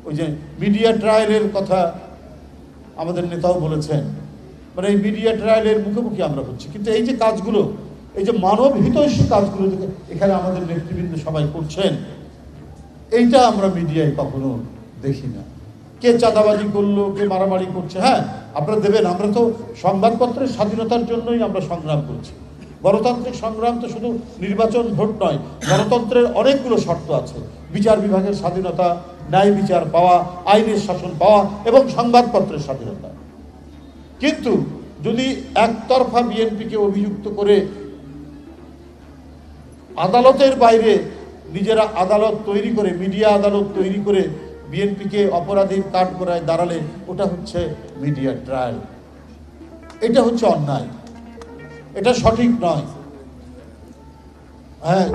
ওই যে মিডিয়া ট্রায়ালের কথা আমাদের নেতাও বলেছেন, মানে এই মিডিয়া ট্রায়ালের মুখোমুখি আমরা হচ্ছি। কিন্তু এই যে কাজগুলো, এই যে মানব হিতৈষী কাজগুলো এখানে আমাদের নেতৃবৃন্দ সবাই করছেন, এইটা আমরা মিডিয়ায় কখনো দেখি না। কে চাঁদাবাজি করলো, কে মারামারি করছে, হ্যাঁ আপনারা দেবেন। আমরা তো সংবাদপত্রের স্বাধীনতার জন্যই আমরা সংগ্রাম করছি। গণতান্ত্রিক সংগ্রাম তো শুধু নির্বাচন ভোট নয়, গণতন্ত্রের অনেকগুলো শর্ত আছে। বিচার বিভাগের স্বাধীনতা, ন্যায় বিচার পাওয়া, আইনের শাসন পাওয়া এবং সংবাদপত্রের স্বাধীনতা। কিন্তু যদি একতরফা বিএনপিকে অভিযুক্ত করে আদালতের বাইরে নিজেরা আদালত তৈরি করে, মিডিয়া আদালত তৈরি করে বিএনপিকে অপরাধীর কাঠগড়ায় দাঁড়ালে ওটা হচ্ছে মিডিয়া ট্রায়াল। এটা হচ্ছে অন্যায়, এটা সঠিক নয়। হ্যাঁ।